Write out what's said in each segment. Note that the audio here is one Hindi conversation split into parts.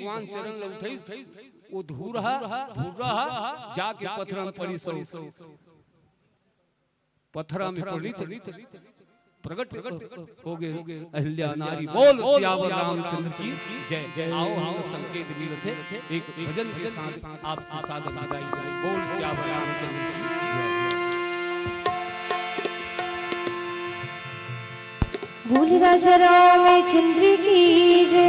भगवान चरण ल उठैस ओ धूरा जाके पत्थर में पड़ी सो पत्थर में पड़ी प्रकट हो गए अहिल्या नारी। बोल सियावर रामचंद्र की जय जय। आओ हम संकेत मिल थे एक भजन के साथ आपसे सादर विदाई करें। बोल सियावर रामचंद्र की जय। बोल राजा रामचंद्र की जय।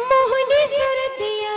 मोहनी सरतिया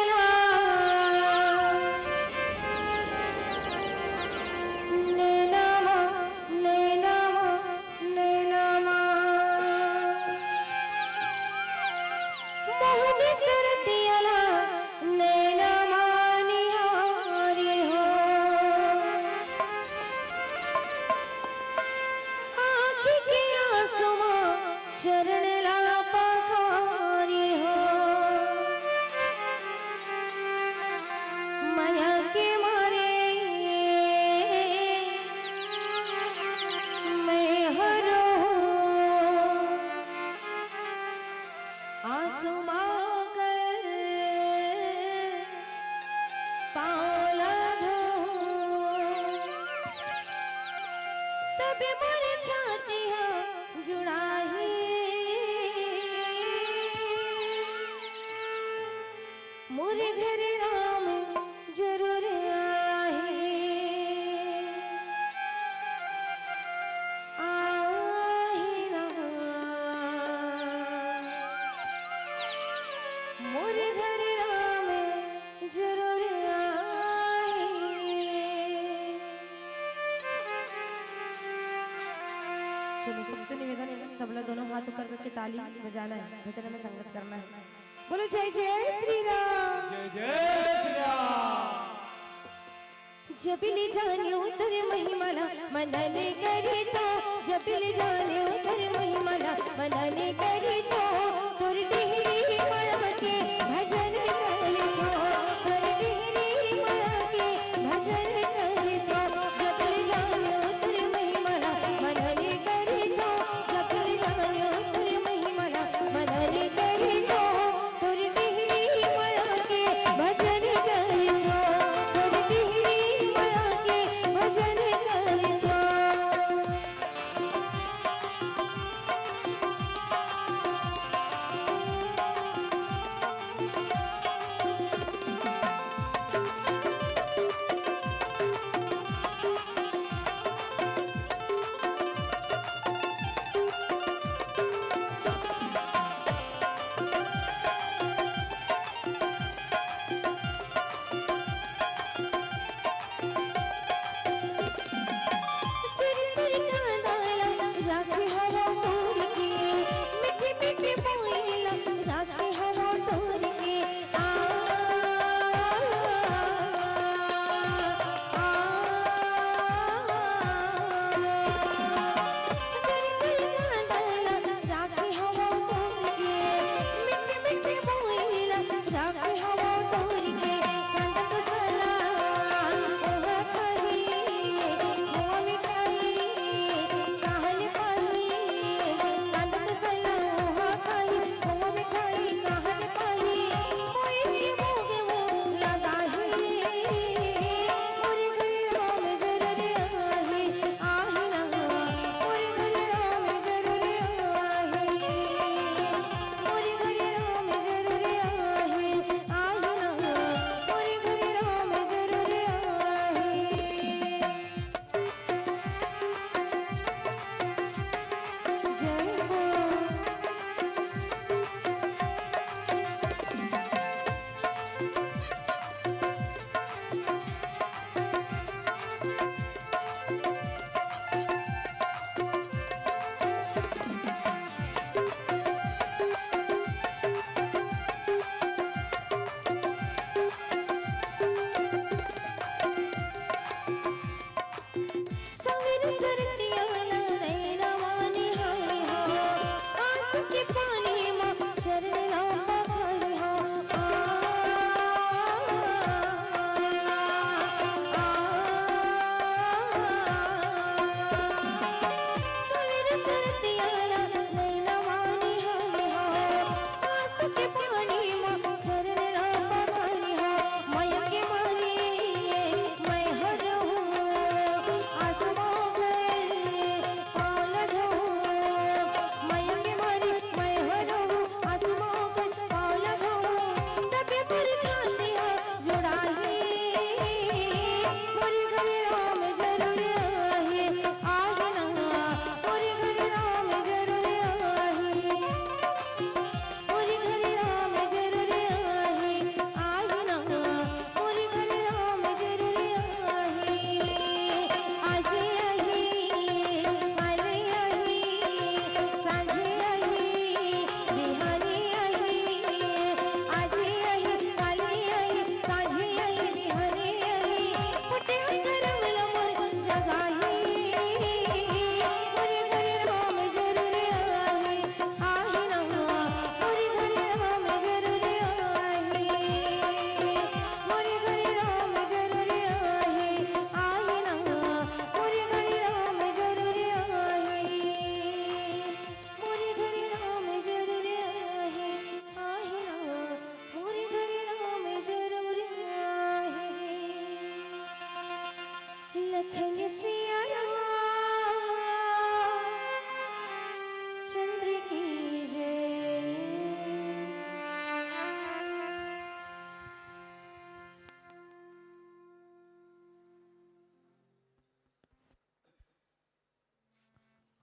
चलो सबसे निवेदन है तबला दोनों हाथ ऊपर करके ताली बजाना है, भजन में संगत करना है। बोलो जय जय श्री राम। जय जय श्री राम। जबिल जानियो तेरे महिमाला मनने करी तो, जबिल जानियो तेरे महिमाला मनने करी तो, तोर डिहरी माया के भजन करी तो, तोर डिहरी माया के भजन करी तो, जबिल जानियो तेरे महिमाला मनने करी तो, जबिल जानियो तेरे महिमाला मनने करी तो, तोर डिहरी माया के भजन करी तो, तोर डिहरी माया के भजन करी तो।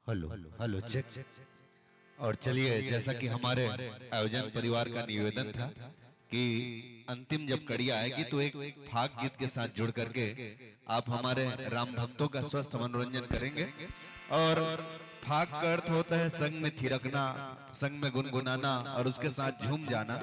Hello hello check. और चलिए, जैसा कि हमारे आयोजन परिवार का निवेदन था कि अंतिम जब कड़ी आएगी तो एक फाग गीत के साथ जुड़ करके आप हमारे राम भक्तों का स्वस्थ मनोरंजन करेंगे। और फाग का अर्थ होता है संग में थिरकना, संग में गुनगुनाना और उसके साथ झूम जाना।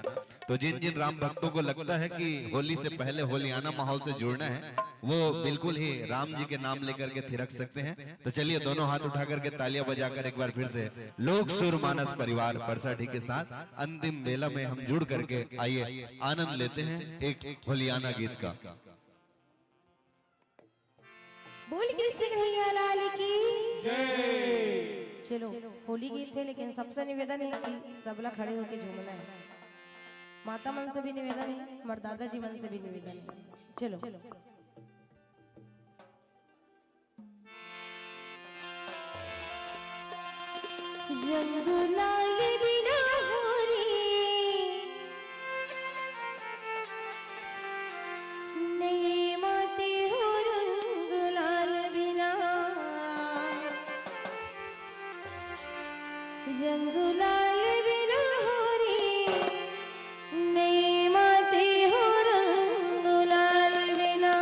तो जिन जिन राम भक्तों को लगता है कि होली से पहले होलियाना माहौल से जुड़ना है, वो बिल्कुल ही राम जी के नाम लेकर के थिरक सकते हैं। तो चलिए, दोनों हाथ उठा करके तालियां बजाकर एक बार फिर से लोक सुर मानस परिवार परसाठी के साथ अंतिम बेला में हम जुड़ करके आइए आनंद लेते हैं एक होलियाना गीत का। बोल कृष्ण कन्हैया लाल की जय। चलो, होली गीत है लेकिन सबसे निवेदन है कि सब लोग खड़े होकर झूमना है। माता मन से भी निवेदन है, मर्दादा जी मन से भी निवेदन है। चलो, रंग लाल बिना होरी नहीं माते हो, रंग लाल बिना, रंग लाल बिना होरी नहीं माते हो, रंग लाल बिना।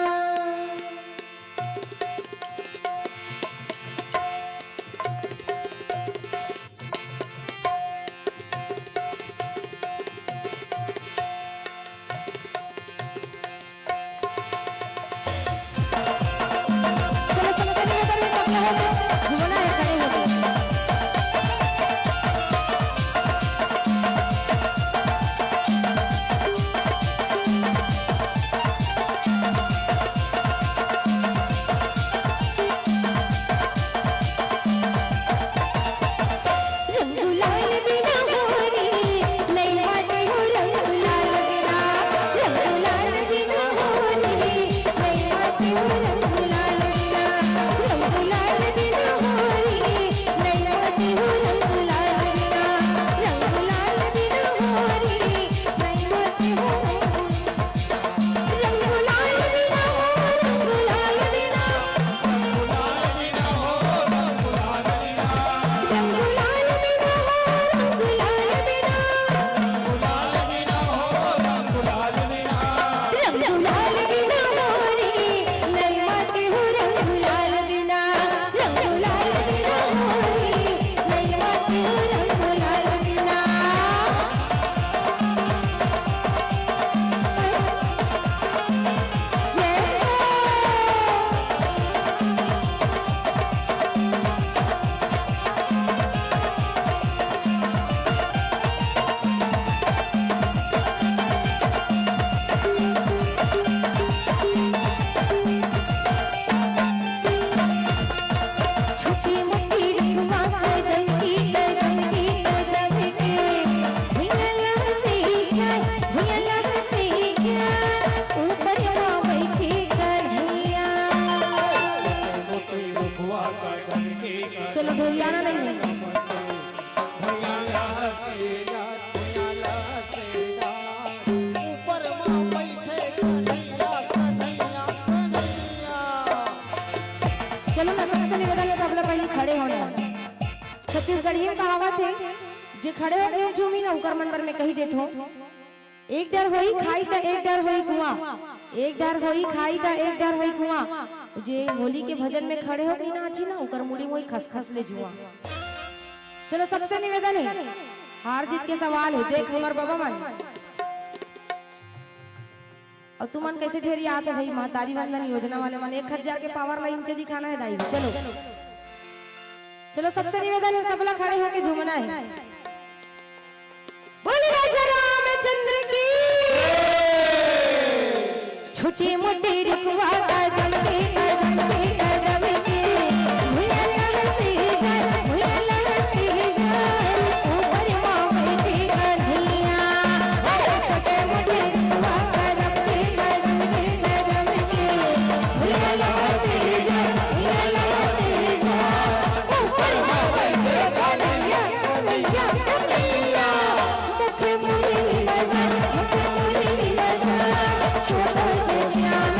चलो, ढोलियाना नहीं है। चलो, मैं सबसे निवेदन है, सब लोग पहले खड़े होने। छत्तीसगढ़ी में कहावत है, जे खड़े होके झूमी ना उकर मन भर में कही देत हो, एक डर होई खाई त एक डर होई कुआं, एक डर होई खाई त एक डर होई कुआं। जे होली के भजन में खड़े हो ना अच्छी ना उकर मुड़ी मोई खसखस ले जुआ। चलो, सबसे निवेदन है, हार जीत के सवाल है, देख हमार बाबा मन और तू मन कैसे ढेरी आते भाई। महतारी वंदन योजना वाले मन एक हजार के पावर लाइन से दिखाना है दाई। चलो चलो, सबसे निवेदन है, सब लोग खड़े होके झूमना है। बोले राजा रामचंद्र की, छोटे मोटे रुकवा कदम के कदम के कदम के, भुया लहसी जाए, भुया लहसी जाए, ऊपर माँ बैठी कन्हैया। छोटे मोटे रुकवा कदम के कदम के कदम के, भुया लहसी जाए, भुया लहसी जाए, ऊपर माँ बैठी कन्हैया कन्हैया कन्हैया। मुख मुरली बजा, मुख मुरली बजा, छोटा से श्याम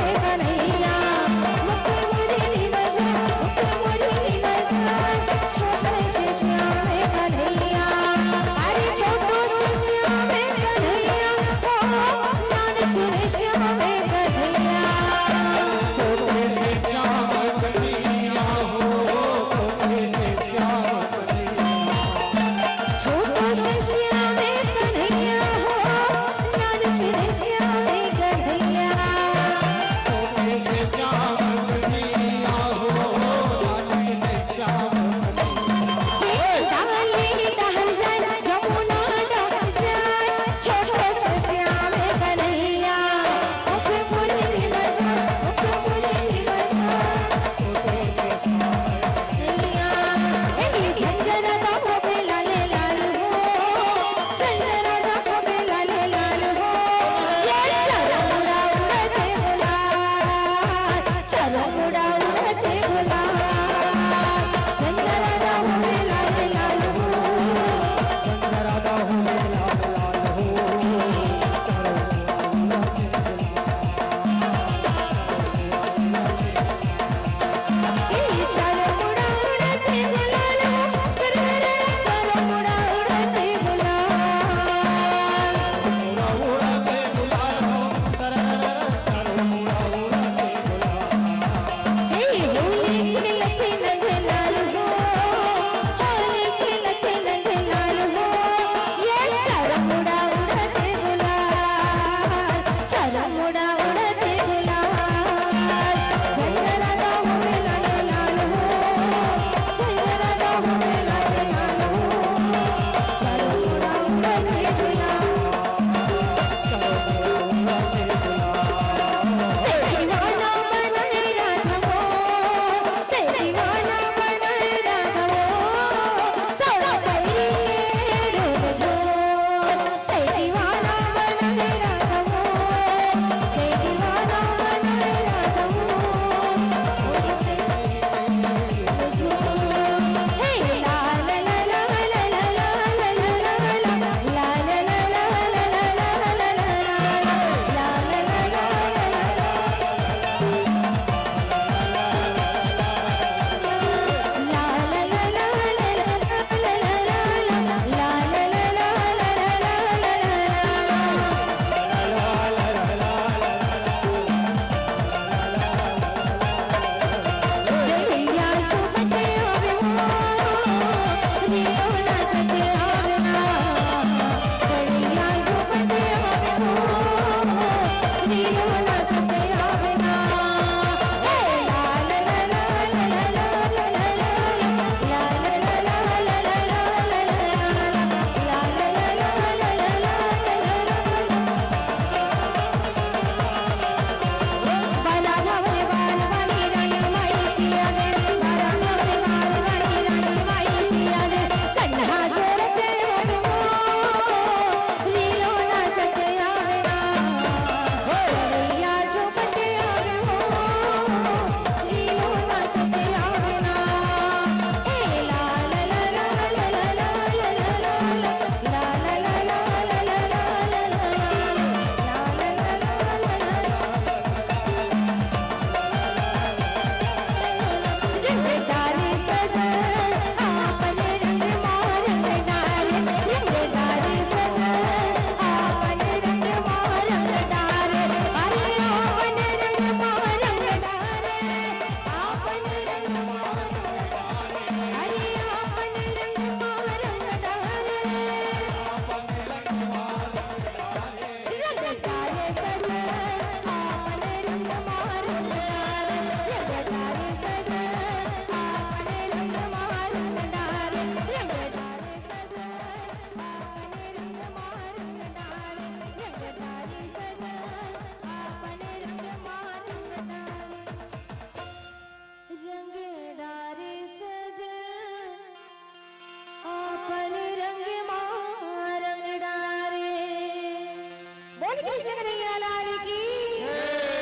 कृष्ण कन्हैया लाल की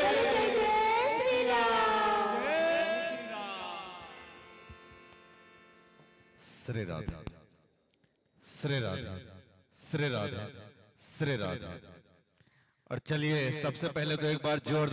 बोले जय जय श्री राम। श्री राधा, श्री राधा, श्री राधा, श्री राधा। और चलिए सबसे पहले तो एक बार जोरदार